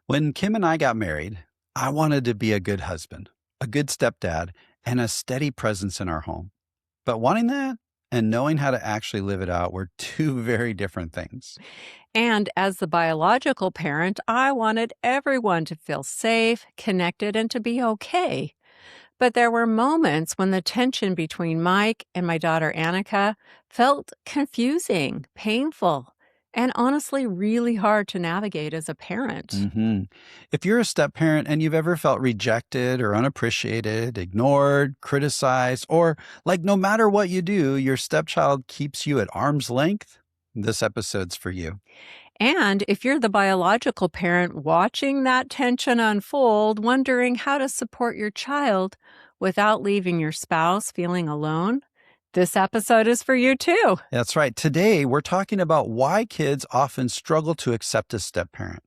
When Kim and I got married, I wanted to be a good husband, a good stepdad, and a steady presence in our home. But wanting that and knowing how to actually live it out were two very different things. And as the biological parent, I wanted everyone to feel safe, connected, and to be okay. But there were moments when the tension between Mike and my daughter Annika felt confusing, painful, and honestly really hard to navigate as a parent. hmm If you're a step parent and you've ever felt rejected or unappreciated, ignored, criticized, or like no matter what you do, your stepchild keeps you at arm's length, this episode's for you. And if you're the biological parent watching that tension unfold, wondering how to support your child without leaving your spouse feeling alone, this episode is for you too. That's right. Today, we're talking about why kids often struggle to accept a step parent,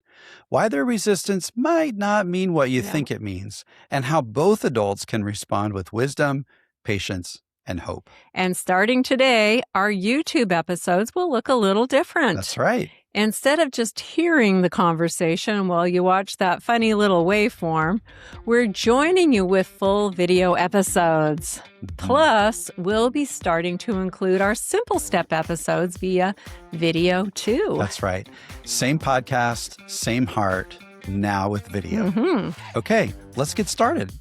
why their resistance might not mean what you Yeah. think it means, and how both adults can respond with wisdom, patience, and hope. And starting today, our YouTube episodes will look a little different. That's right. Instead of just hearing the conversation while you watch that funny little waveform, we're joining you with full video episodes. Plus, we'll be starting to include our simple step episodes via video too. That's right. Same podcast, same heart, now with video. Okay, let's get started.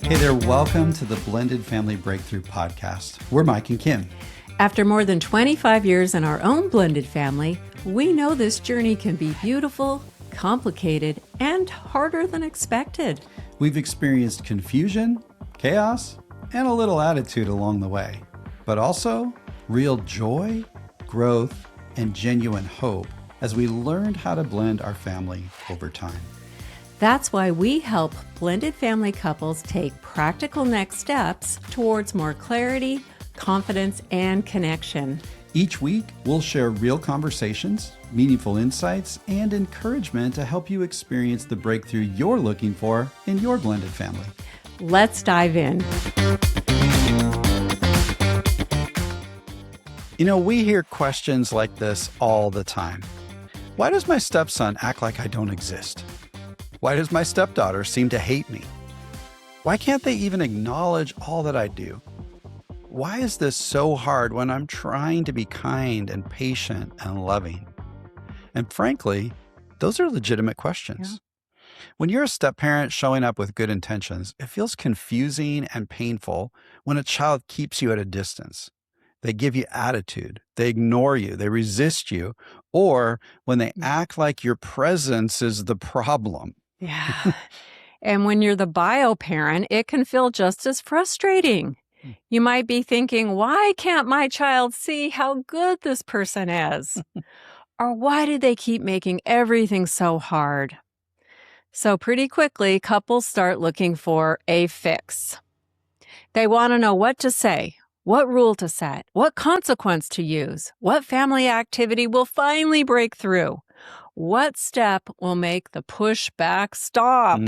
Hey there, welcome to the Blended Family Breakthrough Podcast. We're Mike and Kim. After more than 25 years in our own blended family, we know this journey can be beautiful, complicated, and harder than expected. We've experienced confusion, chaos, and a little attitude along the way, but also real joy, growth, and genuine hope as we learned how to blend our family over time. That's why we help blended family couples take practical next steps towards more clarity, confidence, and connection. Each week, we'll share real conversations, meaningful insights, and encouragement to help you experience the breakthrough you're looking for in your blended family. Let's dive in. You know, we hear questions like this all the time. Why does my stepson act like I don't exist? Why does my stepdaughter seem to hate me? Why can't they even acknowledge all that I do? Why is this so hard when I'm trying to be kind and patient and loving? And frankly, those are legitimate questions. Yeah. When you're a step parent showing up with good intentions, it feels confusing and painful when a child keeps you at a distance. They give you attitude, they ignore you, they resist you, or when they act like your presence is the problem. Yeah. And when you're the bio parent, it can feel just as frustrating. You might be thinking, why can't my child see how good this person is? Or why do they keep making everything so hard? So pretty quickly, couples start looking for a fix. They want to know what to say, what rule to set, what consequence to use, what family activity will finally break through. What step will make the pushback stop?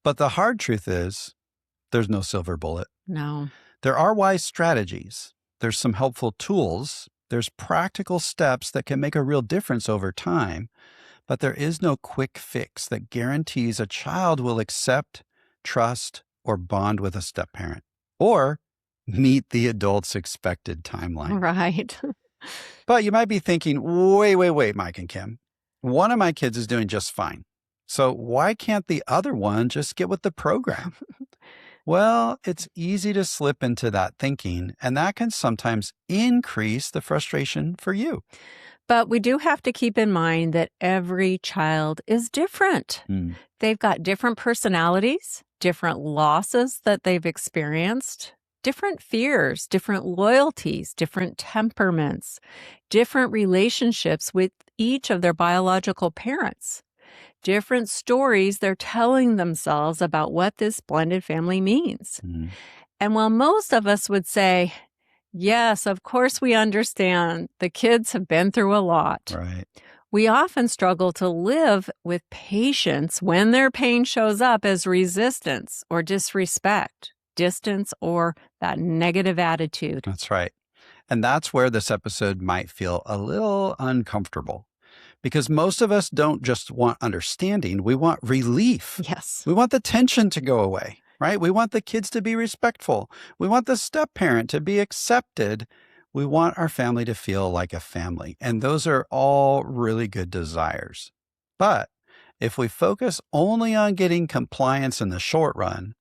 But the hard truth is, there's no silver bullet. No. There are wise strategies. There's some helpful tools. There's practical steps that can make a real difference over time. But there is no quick fix that guarantees a child will accept, trust, or bond with a step parent, or meet the adult's expected timeline. Right. But you might be thinking, wait, Mike and Kim. One of my kids is doing just fine. So why can't the other one just get with the program? Well, it's easy to slip into that thinking, and that can sometimes increase the frustration for you. But we do have to keep in mind that every child is different. They've got different personalities, different losses that they've experienced, different fears, different loyalties, different temperaments, different relationships with each of their biological parents, different stories they're telling themselves about what this blended family means. And while most of us would say, yes, of course we understand, the kids have been through a lot. Right. We often struggle to live with patience when their pain shows up as resistance or disrespect, distance, or that negative attitude. That's right. And that's where this episode might feel a little uncomfortable because most of us don't just want understanding, we want relief. Yes. We want the tension to go away, right? We want the kids to be respectful. We want the step parent to be accepted. We want our family to feel like a family. And those are all really good desires. But if we focus only on getting compliance in the short run,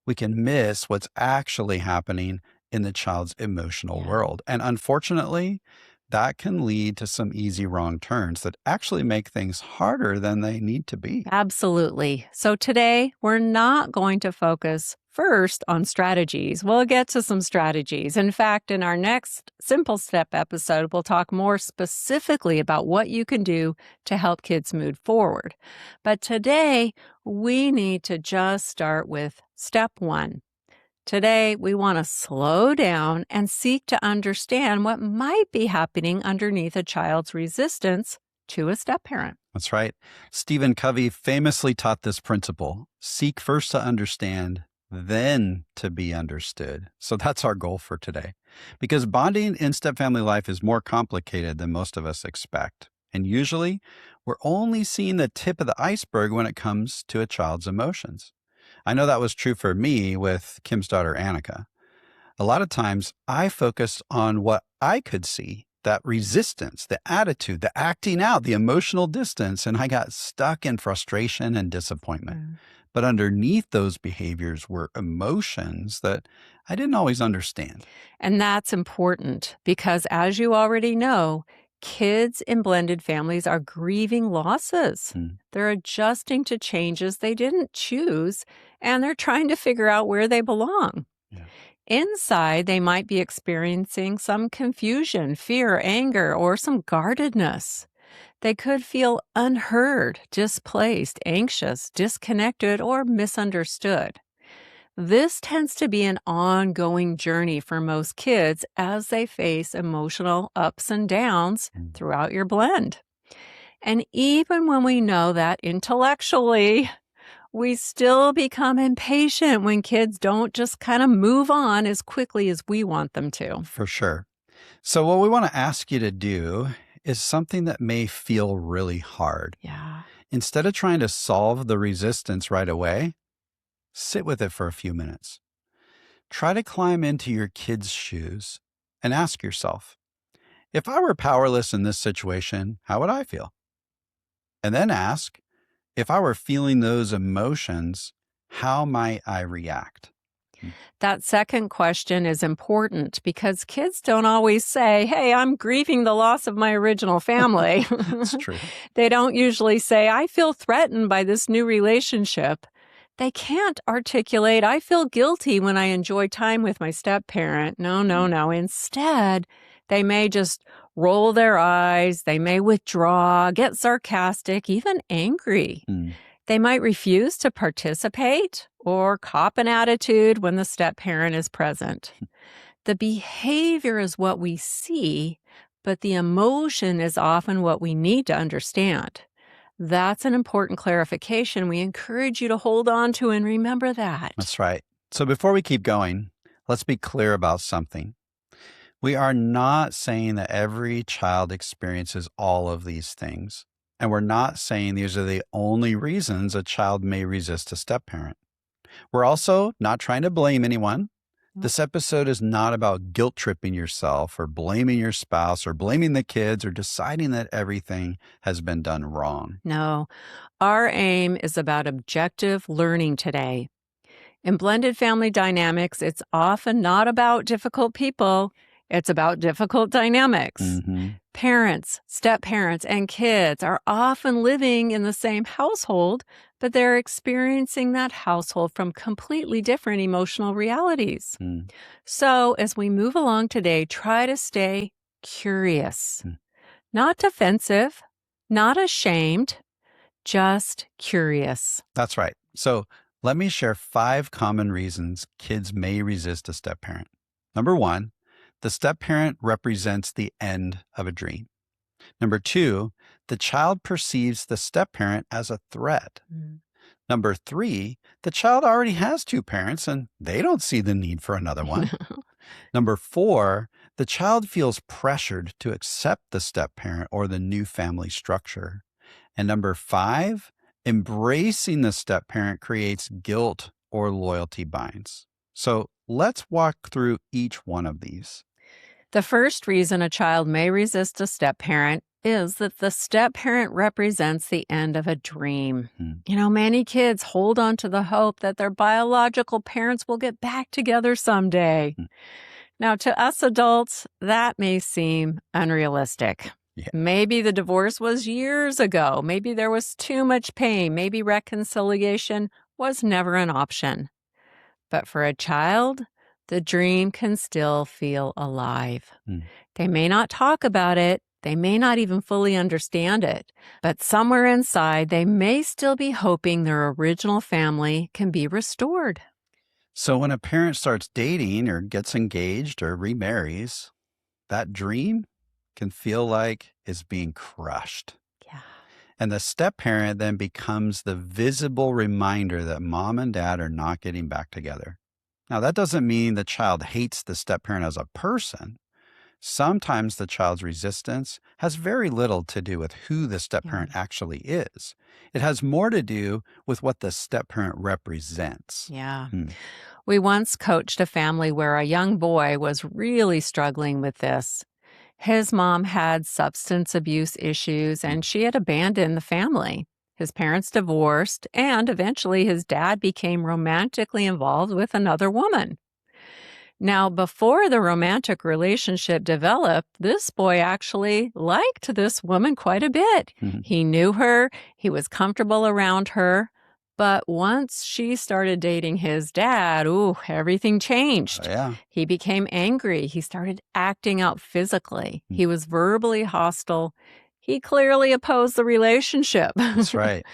we can miss what's actually happening in the child's emotional world. And unfortunately, that can lead to some easy wrong turns that actually make things harder than they need to be. Absolutely. So today, we're not going to focus first on strategies. We'll get to some strategies. In fact, in our next Simple Step episode, we'll talk more specifically about what you can do to help kids move forward. But today, we need to just start with step one. Today, we want to slow down and seek to understand what might be happening underneath a child's resistance to a step parent. That's right. Stephen Covey famously taught this principle: seek first to understand, then to be understood. So that's our goal for today. Because bonding in step-family life is more complicated than most of us expect. And usually, we're only seeing the tip of the iceberg when it comes to a child's emotions. I know that was true for me with Kim's daughter, Annika. A lot of times I focused on what I could see, that resistance, the attitude, the acting out, the emotional distance, and I got stuck in frustration and disappointment. But underneath those behaviors were emotions that I didn't always understand. And that's important because, as you already know, kids in blended families are grieving losses. They're adjusting to changes they didn't choose, and they're trying to figure out where they belong. Inside, they might be experiencing some confusion, fear, anger, or some guardedness. They could feel unheard, displaced, anxious, disconnected, or misunderstood. This tends to be an ongoing journey for most kids as they face emotional ups and downs throughout your blend. And even when we know that intellectually, we still become impatient when kids don't just kind of move on as quickly as we want them to. For sure. So what we want to ask you to do is something that may feel really hard. Instead of trying to solve the resistance right away, sit with it for a few minutes. Try to climb into your kid's shoes and ask yourself, if I were powerless in this situation, how would I feel? And then ask, if I were feeling those emotions, how might I react? That second question is important because kids don't always say, hey, I'm grieving the loss of my original family. That's true. They don't usually say, I feel threatened by this new relationship. They can't articulate, I feel guilty when I enjoy time with my step-parent. No. Instead, they may just roll their eyes, they may withdraw, get sarcastic, even angry. They might refuse to participate or cop an attitude when the step-parent is present. The behavior is what we see, but the emotion is often what we need to understand. That's an important clarification we encourage you to hold on to and remember that. That's right. So before we keep going, let's be clear about something. We are not saying that every child experiences all of these things. And we're not saying these are the only reasons a child may resist a step-parent. We're also not trying to blame anyone. This episode is not about guilt-tripping yourself or blaming your spouse or blaming the kids or deciding that everything has been done wrong. No, our aim is about objective learning today. In blended family dynamics, it's often not about difficult people. It's about difficult dynamics. Parents, step-parents, and kids are often living in the same household, but they're experiencing that household from completely different emotional realities. So as we move along today, try to stay curious, not defensive, not ashamed, just curious. That's right. So let me share 5 common reasons kids may resist a step-parent. Number 1, the step-parent represents the end of a dream. Number 2, the child perceives the step-parent as a threat. Number 3, the child already has 2 parents and they don't see the need for another one. Number 4, The child feels pressured to accept the step parent or the new family structure. And number 5, embracing the step parent creates guilt or loyalty binds. So let's walk through each one of these. The first reason a child may resist a step parent is that the step parent represents the end of a dream. Many kids hold on to the hope that their biological parents will get back together someday. Now, to us adults, that may seem unrealistic. Yeah. Maybe the divorce was years ago. Maybe there was too much pain. Maybe reconciliation was never an option. But for a child, the dream can still feel alive. They may not talk about it. They may not even fully understand it. But somewhere inside, they may still be hoping their original family can be restored. So when a parent starts dating or gets engaged or remarries, that dream can feel like it's being crushed. Yeah. And the step parent then becomes the visible reminder that mom and dad are not getting back together. Now, that doesn't mean the child hates the step parent as a person. Sometimes the child's resistance has very little to do with who the step parent actually is. It has more to do with what the step parent represents. Yeah. We once coached a family where a young boy was really struggling with this. His mom had substance abuse issues and she had abandoned the family. His parents divorced, and eventually his dad became romantically involved with another woman. Now, before the romantic relationship developed, this boy actually liked this woman quite a bit. He knew her, he was comfortable around her. But once she started dating his dad, everything changed. He became angry. He started acting out physically. He was verbally hostile. He clearly opposed the relationship. That's right.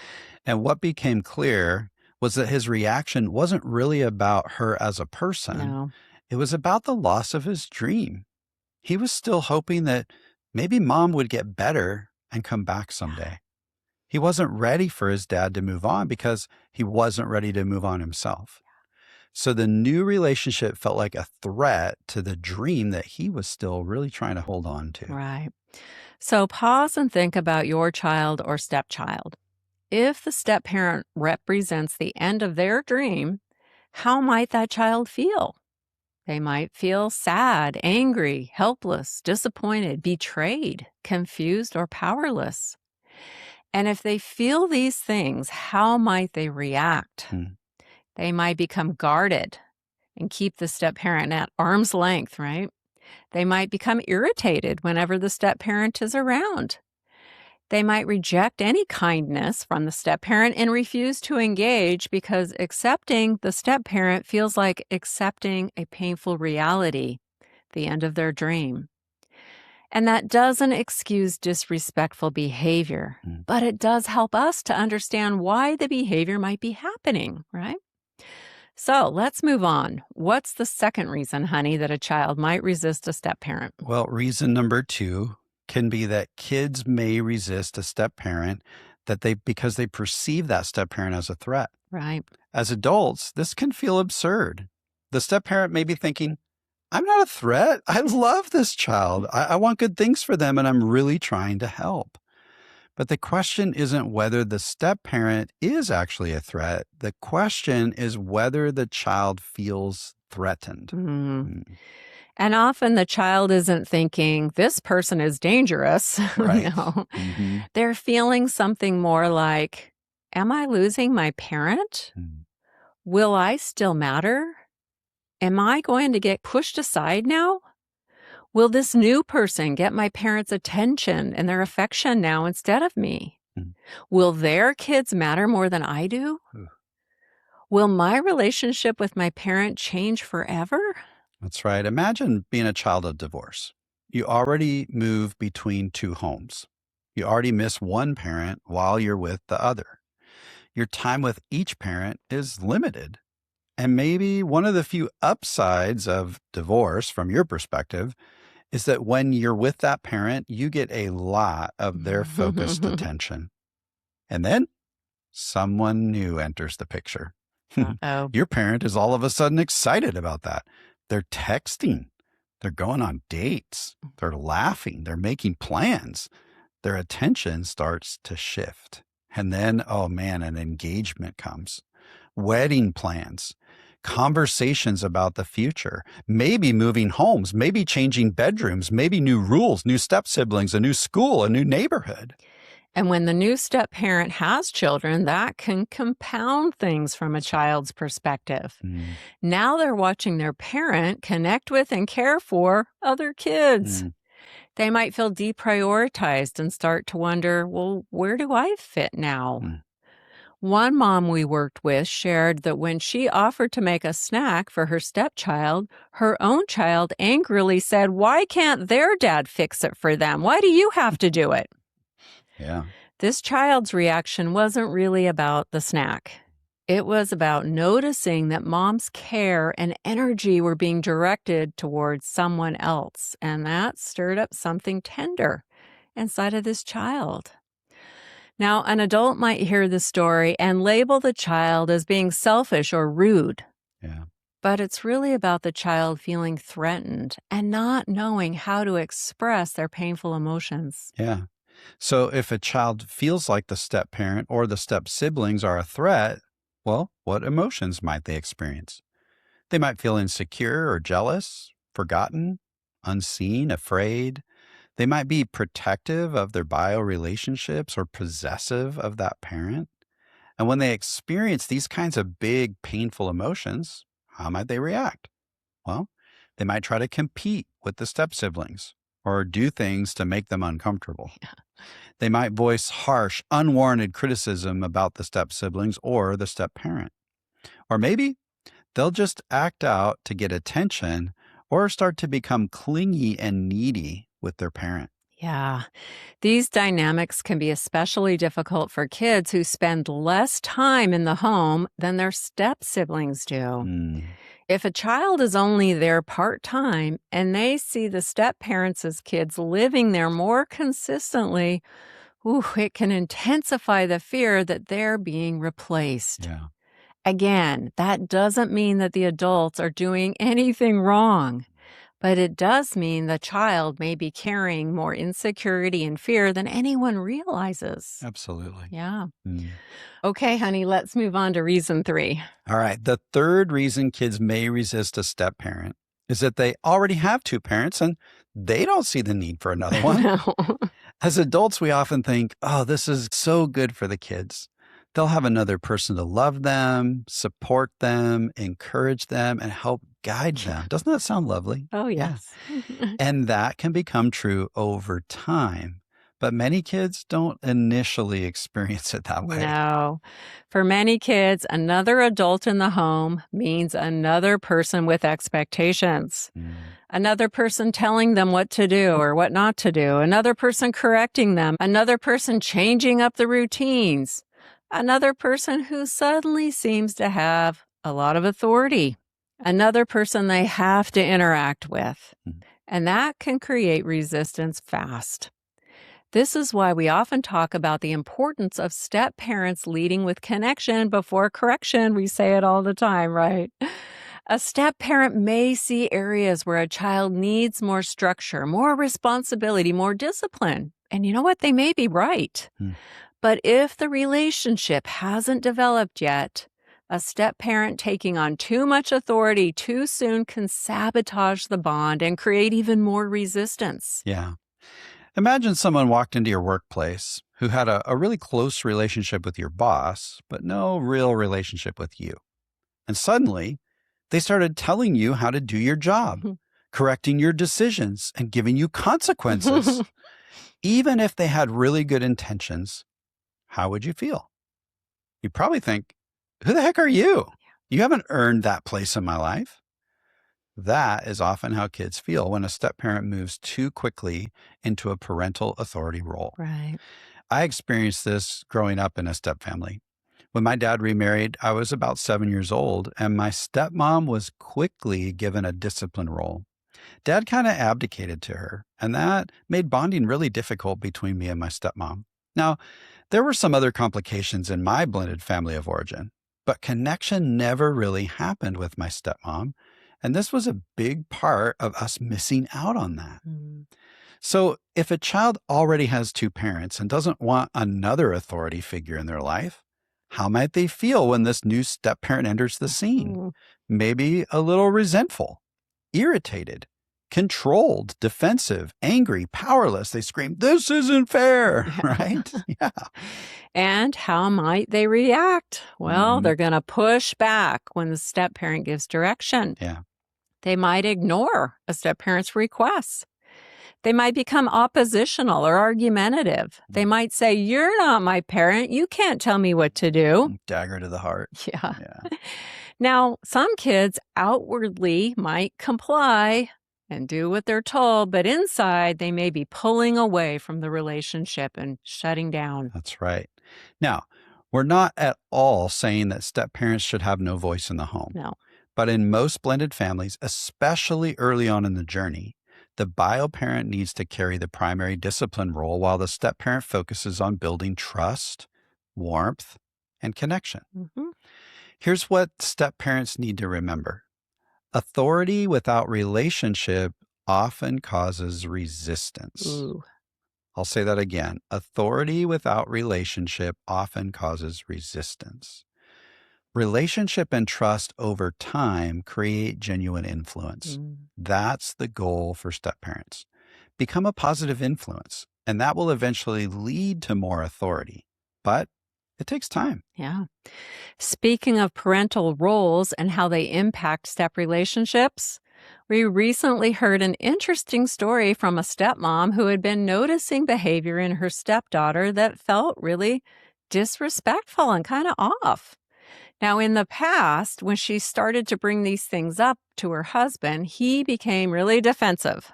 And what became clear was that his reaction wasn't really about her as a person. No. It was about the loss of his dream. He was still hoping that maybe mom would get better and come back someday. He wasn't ready for his dad to move on because he wasn't ready to move on himself. So the new relationship felt like a threat to the dream that he was still really trying to hold on to. Right. So pause and think about your child or stepchild. If the step parent represents the end of their dream, how might that child feel? They might feel sad, angry, helpless, disappointed, betrayed, confused, or powerless. And if they feel these things, how might they react? They might become guarded and keep the step parent at arm's length, right? They might become irritated whenever the step parent is around. They might reject any kindness from the step parent and refuse to engage because accepting the step parent feels like accepting a painful reality, the end of their dream. And that doesn't excuse disrespectful behavior, but it does help us to understand why the behavior might be happening, right? So let's move on. What's the second reason, honey, that a child might resist a step parent? Well, reason number 2 can be that kids may resist a step parent because they perceive that step parent as a threat. Right. As adults, this can feel absurd. The step parent may be thinking, I'm not a threat. I love this child. I want good things for them, and I'm really trying to help. But the question isn't whether the step parent is actually a threat. The question is whether the child feels threatened. And often the child isn't thinking, this person is dangerous. Right. They're feeling something more like, am I losing my parent? Will I still matter? Am I going to get pushed aside now? Will this new person get my parents' attention and their affection now instead of me? Will their kids matter more than I do? Will my relationship with my parent change forever? That's right. Imagine being a child of divorce. You already move between 2 homes. You already miss one parent while you're with the other. Your time with each parent is limited. And maybe one of the few upsides of divorce from your perspective is that when you're with that parent, you get a lot of their focused attention. And then someone new enters the picture. Your parent is all of a sudden excited about that. They're texting. They're going on dates. They're laughing. They're making plans. Their attention starts to shift. And then, oh man, an engagement comes. Wedding plans, conversations about the future, maybe moving homes, maybe changing bedrooms, maybe new rules, new step siblings, a new school, a new neighborhood. And when the new step parent has children, that can compound things from a child's perspective. Now they're watching their parent connect with and care for other kids. They might feel deprioritized and start to wonder, well, where do I fit now? One mom we worked with shared that when she offered to make a snack for her stepchild, her own child angrily said, "Why can't their dad fix it for them? Why do you have to do it?" Yeah. This child's reaction wasn't really about the snack. It was about noticing that mom's care and energy were being directed towards someone else, and that stirred up something tender inside of this child. Now, an adult might hear the story and label the child as being selfish or rude. Yeah. But it's really about the child feeling threatened and not knowing how to express their painful emotions. Yeah. So if a child feels like the step parent or the step siblings are a threat, well, what emotions might they experience? They might feel insecure or jealous, forgotten, unseen, afraid. They might be protective of their bio relationships or possessive of that parent. And when they experience these kinds of big, painful emotions, how might they react? Well, they might try to compete with the step siblings or do things to make them uncomfortable. They might voice harsh, unwarranted criticism about the step siblings or the step parent. Or maybe they'll just act out to get attention or start to become clingy and needy with their parent. Yeah, these dynamics can be especially difficult for kids who spend less time in the home than their step siblings do. If a child is only there part-time and they see the step parents as kids living there more consistently, it can intensify the fear that they're being replaced. Yeah. Again, that doesn't mean that the adults are doing anything wrong, but it does mean the child may be carrying more insecurity and fear than anyone realizes. Absolutely. Yeah. Okay, honey, let's move on to reason 3. All right. The third reason kids may resist a step parent is that they already have two parents and they don't see the need for another one. No. As adults, we often think, oh, this is so good for the kids. They'll have another person to love them, support them, encourage them, and help guide them. Doesn't that sound lovely? Oh, yes. And that can become true over time. But many kids don't initially experience it that way. No. For many kids, another adult in the home means another person with expectations. Another person telling them what to do or what not to do. Another person correcting them. Another person changing up the routines. Another person who suddenly seems to have a lot of authority. Another person they have to interact with. And that can create resistance fast. This is why we often talk about the importance of step parents leading with connection before correction. We say it all the time, right? A step parent may see areas where a child needs more structure, more responsibility, more discipline. And you know what? They may be right. But if the relationship hasn't developed yet, a step parent taking on too much authority too soon can sabotage the bond and create even more resistance. Yeah. Imagine someone walked into your workplace who had a really close relationship with your boss, but no real relationship with you. And suddenly, they started telling you how to do your job, correcting your decisions, and giving you consequences. Even if they had really good intentions, how would you feel? You'd probably think, who the heck are you? You haven't earned that place in my life. That is often how kids feel when a step-parent moves too quickly into a parental authority role. Right. I experienced this growing up in a step family. When my dad remarried, I was about 7 years old, and my stepmom was quickly given a discipline role. Dad kind of abdicated to her, and that made bonding really difficult between me and my stepmom. Now, there were some other complications in my blended family of origin, but connection never really happened with my stepmom, And this was a big part of us missing out on that. Mm. So, if a child already has two parents and doesn't want another authority figure in their life, how might they feel when this new step parent enters the scene? Mm. Maybe a little resentful, irritated, controlled, defensive, angry, powerless. They scream, "This isn't fair," right? Yeah. And how might they react? Well, they're going to push back when the step parent gives direction. Yeah. They might ignore a step parent's requests. They might become oppositional or argumentative. They might say, "You're not my parent. You can't tell me what to do." Dagger to the heart. Yeah. Yeah. Now, some kids outwardly might comply and do what they're told, but inside they may be pulling away from the relationship and shutting down. That's right. Now, we're not at all saying that step parents should have no voice in the home. No. But in most blended families, especially early on in the journey, the bio parent needs to carry the primary discipline role while the step parent focuses on building trust, warmth, and connection. Mm-hmm. Here's what step parents need to remember: authority without relationship often causes resistance. Ooh. I'll say that again. Authority without relationship often causes resistance. Relationship and trust over time create genuine influence. That's the goal for step parents. Become a positive influence, and that will eventually lead to more authority. But it takes time. Yeah. Speaking of parental roles and how they impact step relationships, we recently heard an interesting story from a stepmom who had been noticing behavior in her stepdaughter that felt really disrespectful and kind of off. Now, in the past, when she started to bring these things up to her husband, he became really defensive.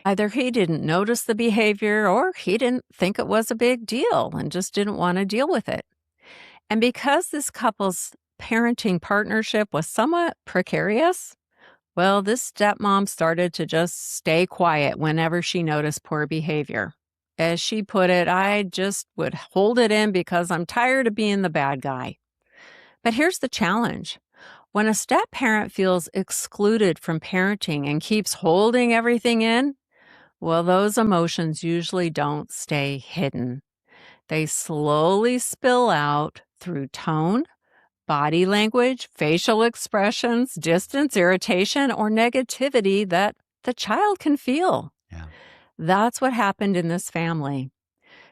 Either he didn't notice the behavior or he didn't think it was a big deal and just didn't want to deal with it. And because this couple's parenting partnership was somewhat precarious, well, this stepmom started to just stay quiet whenever she noticed poor behavior. As she put it, "I just would hold it in because I'm tired of being the bad guy." But here's the challenge. When a step parent feels excluded from parenting and keeps holding everything in, well, those emotions usually don't stay hidden. They slowly spill out through tone, body language, facial expressions, distance, irritation, or negativity that the child can feel. Yeah. That's what happened in this family.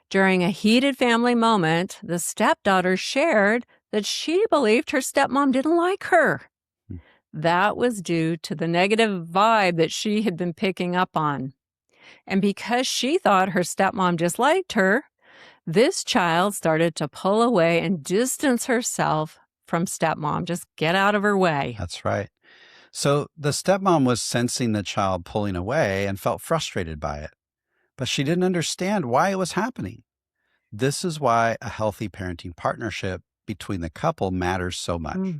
During a heated family moment, the stepdaughter shared that she believed her stepmom didn't like her. That was due to the negative vibe that she had been picking up on. And because she thought her stepmom disliked her, this child started to pull away and distance herself from stepmom, just get out of her way. That's right. So the stepmom was sensing the child pulling away and felt frustrated by it, but she didn't understand why it was happening. This is why a healthy parenting partnership between the couple matters so much.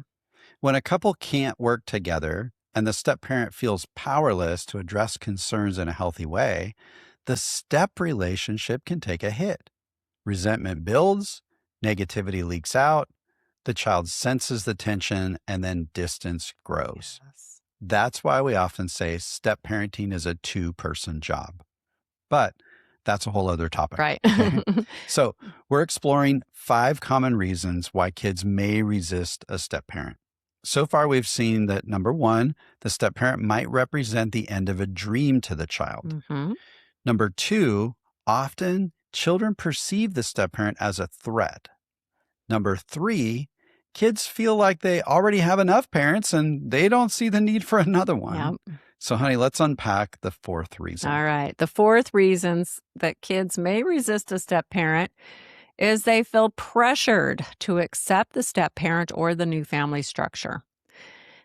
When a couple can't work together and the step parent feels powerless to address concerns in a healthy way, the step relationship can take a hit. Resentment builds, negativity leaks out, the child senses the tension, and then distance grows. Yes. That's why we often say step parenting is a two-person job. But that's a whole other topic. Right. Okay? So we're exploring 5 common reasons why kids may resist a step parent. So far, we've seen that number 1, the step parent might represent the end of a dream to the child. Number 2, often children perceive the step parent as a threat. Number 3, kids feel like they already have enough parents and they don't see the need for another one. Yep. So, honey, let's unpack the 4th reason. All right. The 4th reasons that kids may resist a step parent is they feel pressured to accept the step parent or the new family structure.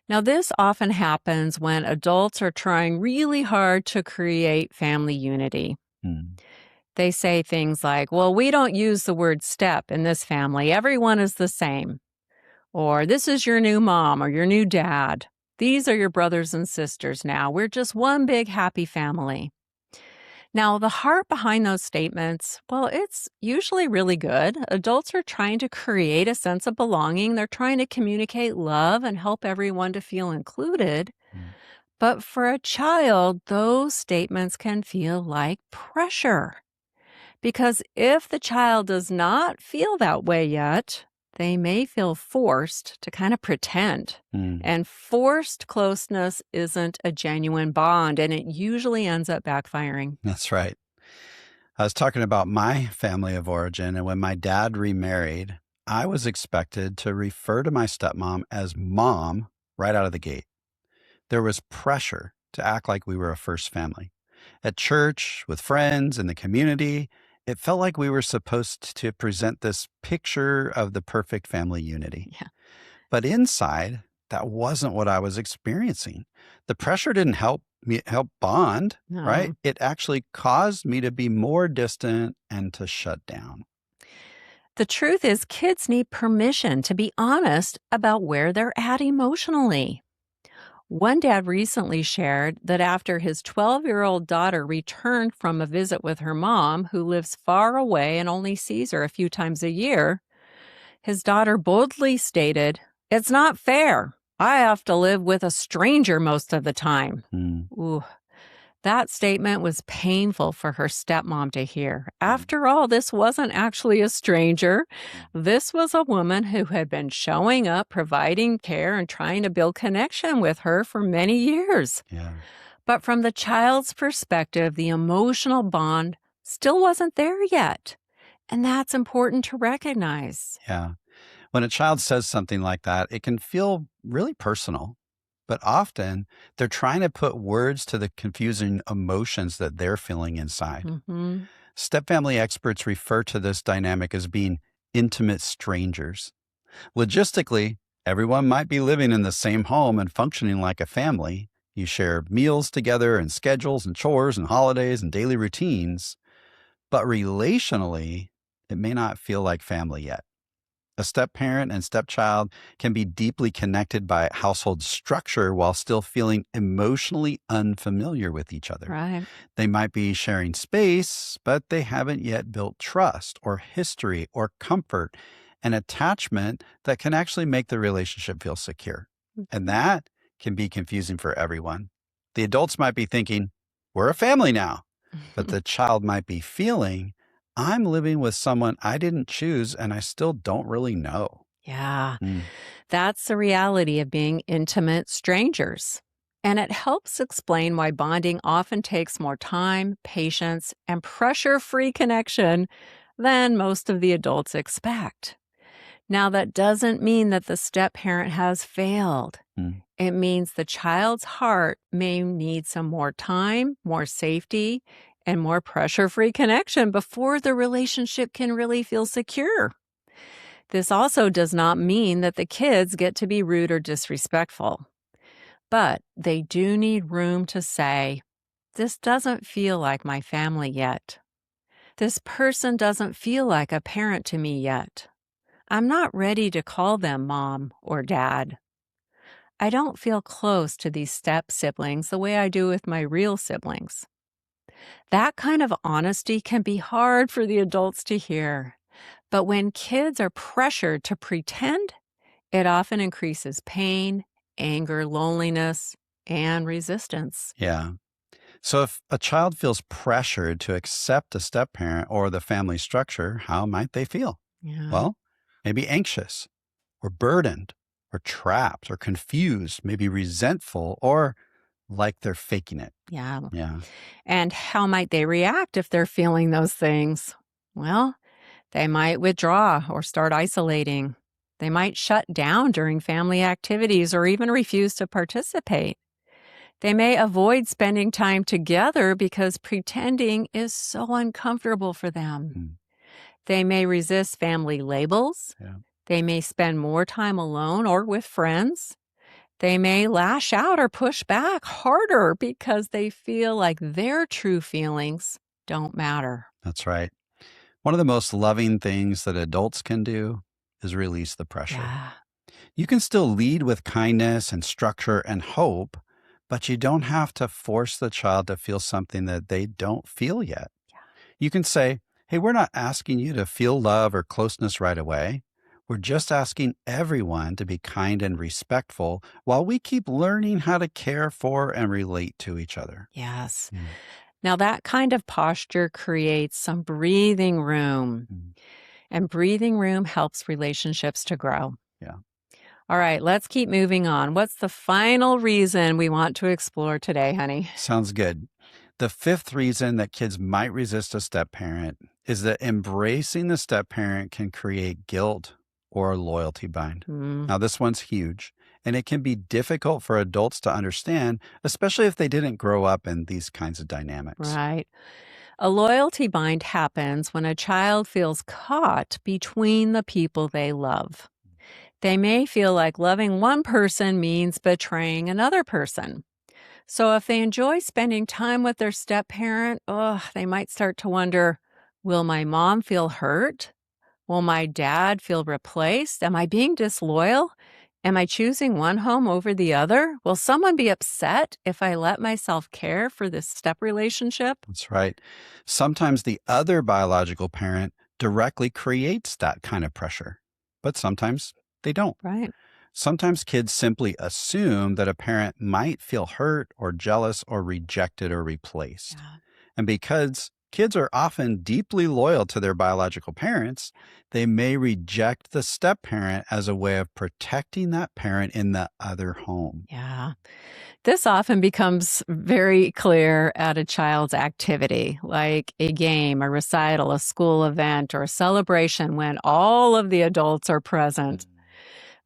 Now, this often happens when adults are trying really hard to create family unity. They say things like, "Well, we don't use the word step in this family. Everyone is the same." Or, "This is your new mom or your new dad. These are your brothers and sisters now. We're just one big happy family." Now, the heart behind those statements, well, it's usually really good. Adults are trying to create a sense of belonging. They're trying to communicate love and help everyone to feel included. But for a child, those statements can feel like pressure. Because if the child does not feel that way yet, they may feel forced to kind of pretend. Mm, And forced closeness isn't a genuine bond, and it usually ends up backfiring. that's right. I was talking about my family of origin, and when my dad remarried, I was expected to refer to my stepmom as mom right out of the gate. There was pressure to act like we were a first family. At church, with friends, in the community, it felt like we were supposed to present this picture of the perfect family unity. Yeah. But inside, that wasn't what I was experiencing. The pressure didn't help bond, right? No. It actually caused me to be more distant and to shut down. The truth is, kids need permission to be honest about where they're at emotionally. One dad recently shared that after his 12-year-old daughter returned from a visit with her mom, who lives far away and only sees her a few times a year, his daughter boldly stated, "It's not fair. I have to live with a stranger most of the time." Mm, Ooh, that statement was painful for her stepmom to hear. After all, this wasn't actually a stranger. This was a woman who had been showing up, providing care, and trying to build connection with her for many years. yeah, But from the child's perspective, the emotional bond still wasn't there yet. And that's important to recognize. yeah. When a child says something like that, it can feel really personal, but often they're trying to put words to the confusing emotions that they're feeling inside. Hmm. Stepfamily experts refer to this dynamic as being intimate strangers. Logistically, everyone might be living in the same home and functioning like a family. You share meals together and schedules and chores and holidays and daily routines, but relationally, it may not feel like family yet. A step parent and stepchild can be deeply connected by household structure while still feeling emotionally unfamiliar with each other. Right. They might be sharing space, but they haven't yet built trust or history or comfort and attachment that can actually make the relationship feel secure. And that can be confusing for everyone. The adults might be thinking, we're a family now, but the child might be feeling, I'm living with someone I didn't choose and I still don't really know. Yeah, Mm, that's the reality of being intimate strangers. And it helps explain why bonding often takes more time, patience, and pressure free connection than most of the adults expect. Now, that doesn't mean that the step parent has failed. mm, It means the child's heart may need some more time, more safety, and more pressure free connection before the relationship can really feel secure. This also does not mean that the kids get to be rude or disrespectful, but they do need room to say, "This doesn't feel like my family yet. This person doesn't feel like a parent to me yet. I'm not ready to call them mom or dad. I don't feel close to these step siblings the way I do with my real siblings." That kind of honesty can be hard for the adults to hear. But when kids are pressured to pretend, it often increases pain, anger, loneliness, and resistance. yeah. So if a child feels pressured to accept a step parent or the family structure, how might they feel? Yeah. Well, maybe anxious or burdened or trapped or confused, maybe resentful or like they're faking it. Yeah. Yeah. And how might they react if they're feeling those things? Well, they might withdraw or start isolating. They might shut down during family activities or even refuse to participate. They may avoid spending time together because pretending is so uncomfortable for them. Mm, They may resist family labels. yeah. They may spend more time alone or with friends. They may lash out or push back harder because they feel like their true feelings don't matter. That's right. One of the most loving things that adults can do is release the pressure. Yeah. You can still lead with kindness and structure and hope, but you don't have to force the child to feel something that they don't feel yet. You can say, hey, we're not asking you to feel love or closeness right away. We're just asking everyone to be kind and respectful while we keep learning how to care for and relate to each other. Yes. Mm, Now, that kind of posture creates some breathing room, mm, and breathing room helps relationships to grow. Yeah. All right, let's keep moving on. What's the final reason we want to explore today, honey? Sounds good. The fifth reason that kids might resist a step parent is that embracing the step parent can create guilt or a loyalty bind. Mm, Now, this one's huge, and it can be difficult for adults to understand, especially if they didn't grow up in these kinds of dynamics. right. A loyalty bind happens when a child feels caught between the people they love. They may feel like loving one person means betraying another person. So if they enjoy spending time with their step parent, they might start to wonder, will my mom feel hurt? Will my dad feel replaced? Am I being disloyal? Am I choosing one home over the other? Will someone be upset if I let myself care for this step relationship? That's right. Sometimes the other biological parent directly creates that kind of pressure, but sometimes they don't. Right. Sometimes kids simply assume that a parent might feel hurt or jealous or rejected or replaced. Yeah. And because kids are often deeply loyal to their biological parents, they may reject the step parent as a way of protecting that parent in the other home. Yeah. This often becomes very clear at a child's activity, like a game, a recital, a school event, or a celebration when all of the adults are present.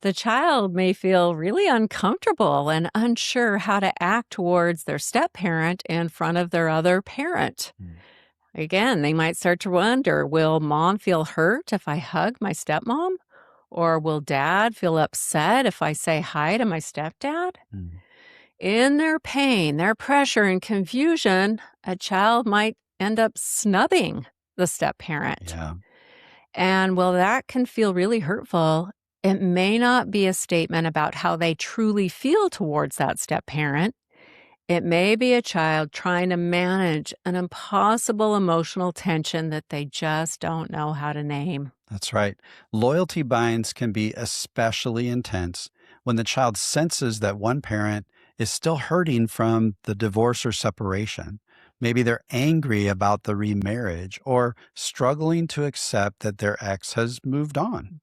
The child may feel really uncomfortable and unsure how to act towards their step parent in front of their other parent. Mm. Again, they might start to wonder, will mom feel hurt if I hug my stepmom? Or will dad feel upset if I say hi to my stepdad? Mm. In their pain, their pressure, and confusion, a child might end up snubbing the step parent. Yeah, And while that can feel really hurtful, it may not be a statement about how they truly feel towards that step parent. It may be a child trying to manage an impossible emotional tension that they just don't know how to name. that's right. Loyalty binds can be especially intense when the child senses that one parent is still hurting from the divorce or separation. Maybe they're angry about the remarriage or struggling to accept that their ex has moved on.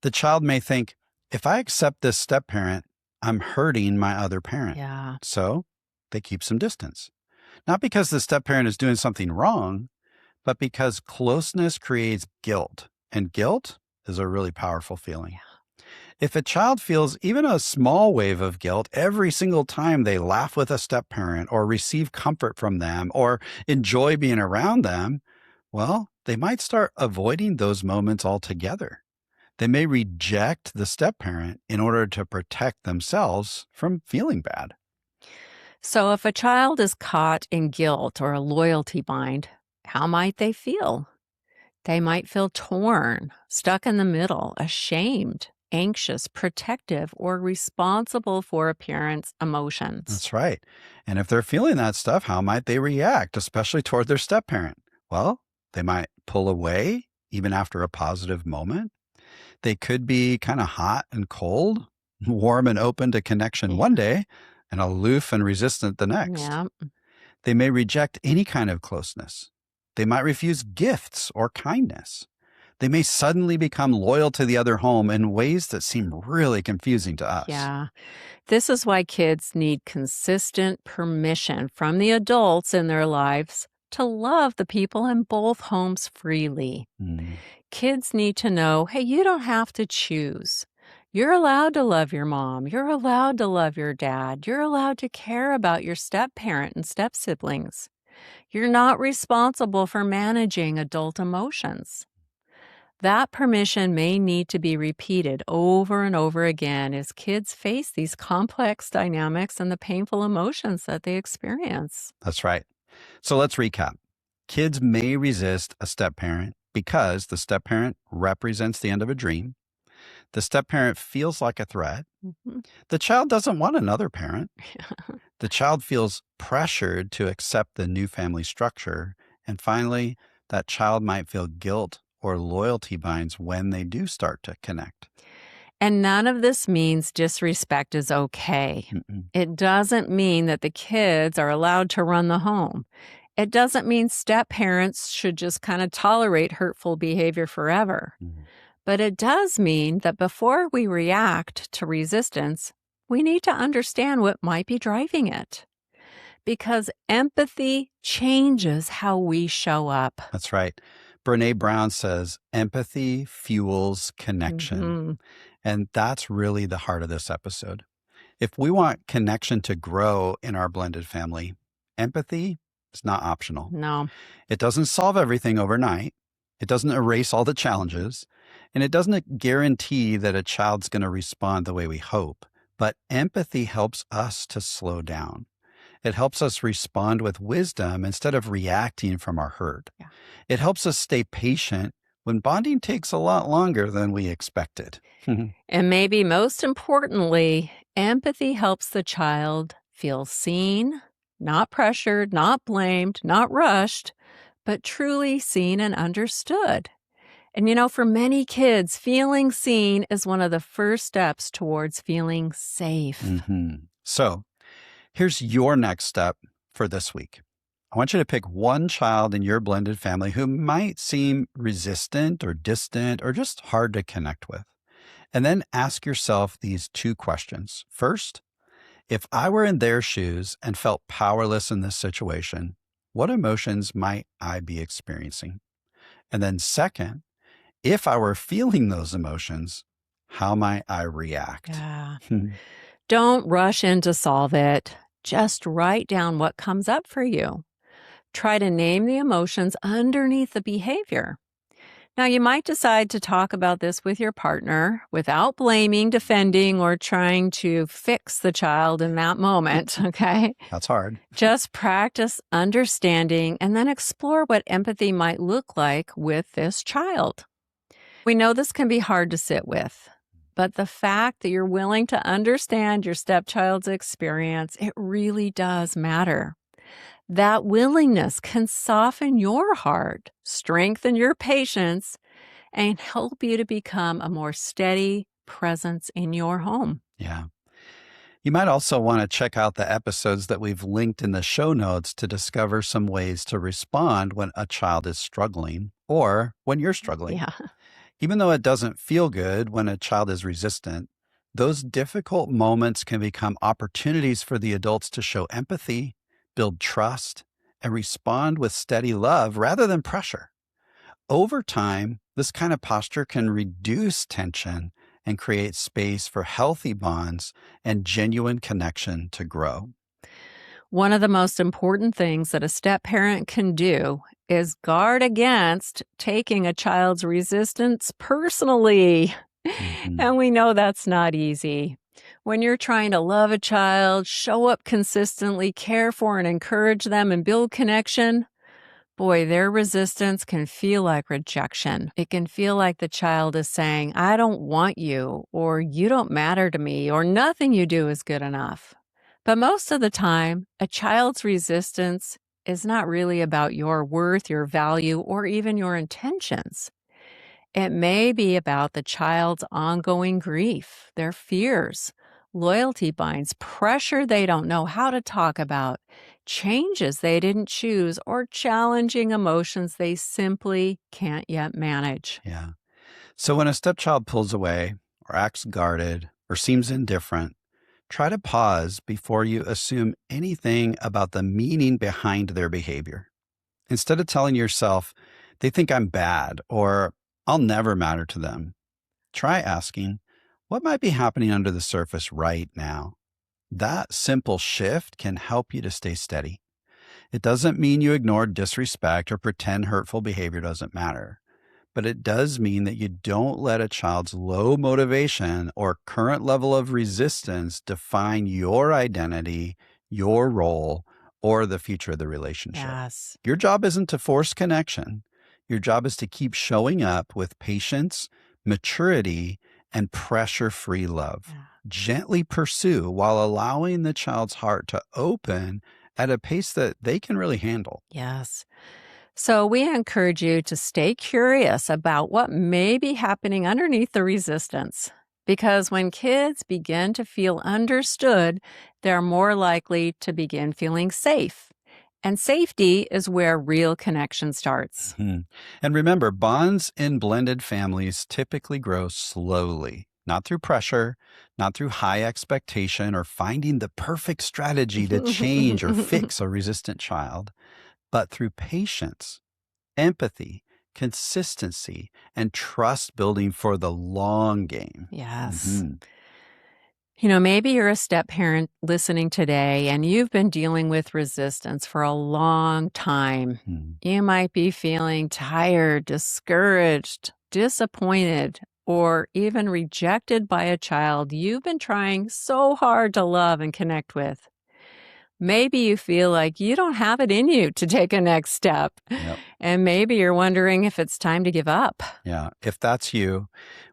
The child may think, if I accept this step parent, I'm hurting my other parent. Yeah. So they keep some distance. Not because the step parent is doing something wrong, but because closeness creates guilt, and guilt is a really powerful feeling. If a child feels even a small wave of guilt every single time they laugh with a step parent or receive comfort from them or enjoy being around them, well, they might start avoiding those moments altogether. They may reject the step parent in order to protect themselves from feeling bad. So if a child is caught in guilt or a loyalty bind, how might they feel? They might feel torn, stuck in the middle, ashamed, anxious, protective, or responsible for a parent's emotions. That's right. And if they're feeling that stuff, how might they react, especially toward their step parent? Well, they might pull away even after a positive moment. They could be kind of hot and cold, warm and open to connection Yeah. one day, and aloof and resistant the next. Yeah. They may reject any kind of closeness. They might refuse gifts or kindness. They may suddenly become loyal to the other home in ways that seem really confusing to us. Yeah. This is why kids need consistent permission from the adults in their lives to love the people in both homes freely. Mm, Kids need to know, hey, you don't have to choose. You're allowed to love your mom. You're allowed to love your dad. You're allowed to care about your step parent and step siblings. You're not responsible for managing adult emotions. That permission may need to be repeated over and over again as kids face these complex dynamics and the painful emotions that they experience. that's right. So let's recap. Kids may resist a step parent because the step parent represents the end of a dream. The step parent feels like a threat. Mhm. The child doesn't want another parent. The child feels pressured to accept the new family structure. And finally, that child might feel guilt or loyalty binds when they do start to connect. And none of this means disrespect is okay. Mm-mm. It doesn't mean that the kids are allowed to run the home. It doesn't mean step parents should just kind of tolerate hurtful behavior forever. Mm. But it does mean that before we react to resistance, we need to understand what might be driving it. Because empathy changes how we show up. That's right. Brene Brown says empathy fuels connection. Mm-hmm. And that's really the heart of this episode. If we want connection to grow in our blended family, empathy is not optional. No. It doesn't solve everything overnight. It doesn't erase all the challenges. And it doesn't guarantee that a child's going to respond the way we hope. But empathy helps us to slow down. It helps us respond with wisdom instead of reacting from our hurt. Yeah. It helps us stay patient when bonding takes a lot longer than we expected. And maybe most importantly, empathy helps the child feel seen, not pressured, not blamed, not rushed, but truly seen and understood. And for many kids, feeling seen is one of the first steps towards feeling safe. Mm-hmm. So here's your next step for this week. I want you to pick one child in your blended family who might seem resistant or distant or just hard to connect with. And then ask yourself these two questions. First, if I were in their shoes and felt powerless in this situation, what emotions might I be experiencing? And then second, if I were feeling those emotions, how might I react? Yeah. Don't rush in to solve it. Just write down what comes up for you. Try to name the emotions underneath the behavior. Now, you might decide to talk about this with your partner without blaming, defending, or trying to fix the child in that moment, okay? That's hard. Just practice understanding and then explore what empathy might look like with this child. We know this can be hard to sit with, but the fact that you're willing to understand your stepchild's experience, it really does matter. That willingness can soften your heart, strengthen your patience, and help you to become a more steady presence in your home. Yeah. You might also want to check out the episodes that we've linked in the show notes to discover some ways to respond when a child is struggling or when you're struggling. Yeah. Even though it doesn't feel good when a child is resistant, those difficult moments can become opportunities for the adults to show empathy, build trust, and respond with steady love rather than pressure. Over time, this kind of posture can reduce tension and create space for healthy bonds and genuine connection to grow. One of the most important things that a step parent can do is guard against taking a child's resistance personally. Mm-hmm. And we know that's not easy. When you're trying to love a child, show up consistently, care for and encourage them, and build connection, boy, their resistance can feel like rejection. It can feel like the child is saying, I don't want you, or you don't matter to me, or nothing you do is good enough. But most of the time, a child's resistance is not really about your worth, your value, or even your intentions. It may be about the child's ongoing grief, their fears, loyalty binds, pressure they don't know how to talk about, changes they didn't choose, or challenging emotions they simply can't yet manage. Yeah. So when a stepchild pulls away or acts guarded or seems indifferent, try to pause before you assume anything about the meaning behind their behavior. Instead of telling yourself, they think I'm bad or I'll never matter to them, try asking, what might be happening under the surface right now? That simple shift can help you to stay steady. It doesn't mean you ignore disrespect or pretend hurtful behavior doesn't matter. But it does mean that you don't let a child's low motivation or current level of resistance define your identity, your role, or the future of the relationship. Yes. Your job isn't to force connection. Your job is to keep showing up with patience, maturity, and pressure-free love. Yeah. Gently pursue while allowing the child's heart to open at a pace that they can really handle. Yes. So we encourage you to stay curious about what may be happening underneath the resistance. Because when kids begin to feel understood, they're more likely to begin feeling safe. And safety is where real connection starts. And remember, bonds in blended families typically grow slowly, not through pressure, not through high expectation or finding the perfect strategy to change or fix a resistant child, but through patience, empathy, consistency, and trust building for the long game. Yes. Maybe you're a step parent listening today and you've been dealing with resistance for a long time. You might be feeling tired, discouraged, disappointed, or even rejected by a child you've been trying so hard to love and connect with. Maybe you feel like you don't have it in you to take a next step. Yep. And maybe you're wondering if it's time to give up. Yeah, if that's you,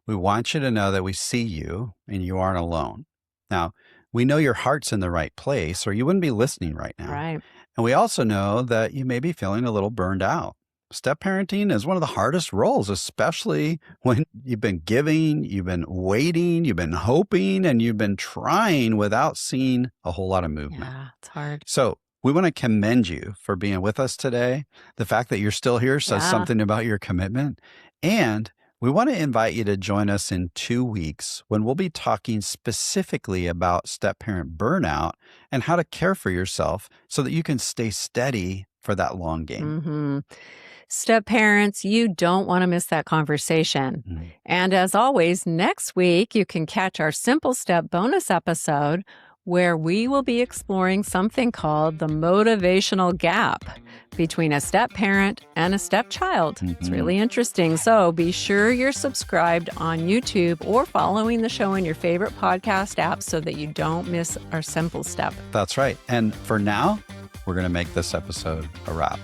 we want you to know that we see you and you aren't alone. Now, we know your heart's in the right place or you wouldn't be listening right now. Right. And we also know that you may be feeling a little burned out. Step parenting is one of the hardest roles, especially when you've been giving, you've been waiting, you've been hoping, and you've been trying without seeing a whole lot of movement. Yeah, it's hard. So we want to commend you for being with us today. The fact that you're still here says something about your commitment. And we want to invite you to join us in 2 weeks when we'll be talking specifically about step-parent burnout and how to care for yourself so that you can stay steady for that long game. Step parents, you don't want to miss that conversation. And as always, next week you can catch our Simple Step bonus episode where we will be exploring something called the motivational gap between a step parent and a stepchild. It's really interesting. So be sure you're subscribed on YouTube or following the show in your favorite podcast app so that you don't miss our Simple Step. That's right. And for now, we're going to make this episode a wrap.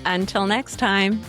Until next time.